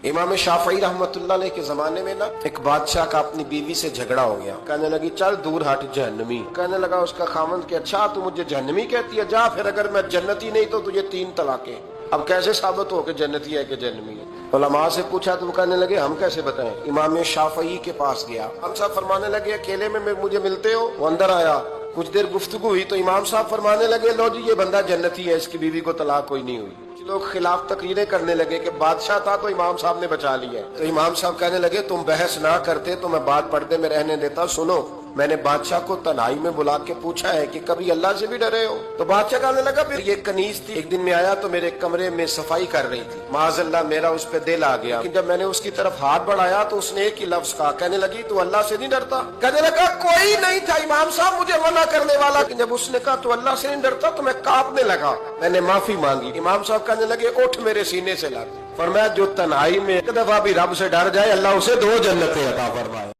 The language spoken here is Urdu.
امام شافعی رحمۃ اللہ علیہ کے زمانے میں نا ایک بادشاہ کا اپنی بیوی سے جھگڑا ہو گیا، کہنے لگی چل دور ہٹ جہنمی۔ کہنے لگا اس کا خاوند کہ اچھا تو مجھے جہنمی کہتی ہے، جا پھر اگر میں جنتی نہیں تو تجھے 3 طلاقیں۔ اب کیسے ثابت ہو کہ جنتی ہے کہ جہنمی ہے؟ علماء سے پوچھا تو وہ کہنے لگے ہم کیسے بتائیں۔ امام شافعی کے پاس گیا، ہم صاحب فرمانے لگے اکیلے میں مجھے ملتے ہو؟ وہ اندر آیا، کچھ دیر گفتگو ہوئی تو امام صاحب فرمانے لگے لو جی یہ بندہ جنتی ہے، اس کی بیوی کو طلاق کوئی نہیں ہوئی۔ لوگ خلاف تقریریں کرنے لگے کہ بادشاہ تھا تو امام صاحب نے بچا لیا ہے۔ تو امام صاحب کہنے لگے تم بحث نہ کرتے تو میں بات پردے میں رہنے دیتا۔ سنو، میں نے بادشاہ کو تنہائی میں بلا کے پوچھا ہے کہ کبھی اللہ سے بھی ڈرے ہو؟ تو بادشاہ کہنے لگا پھر یہ کنیز تھی، ایک دن میں آیا تو میرے کمرے میں صفائی کر رہی تھی، معاذ اللہ میرا اس پہ دل آ گیا، لیکن جب میں نے اس کی طرف ہاتھ بڑھایا تو اس نے ایک ہی لفظ کہا، کہنے لگی تو اللہ سے نہیں ڈرتا؟ کہنے لگا کوئی نہیں تھا امام صاحب مجھے منع کرنے والا، لیکن جب اس نے کہا تو اللہ سے نہیں ڈرتا تو میں کانپنے لگا، میں نے معافی مانگی۔ امام صاحب کہنے لگے اٹھ میرے سینے سے لگ۔ فرمایا جو تنہائی میں ایک دفعہ بھی رب سے ڈر جائے اللہ اسے 2 جنتیں عطا فرمائے۔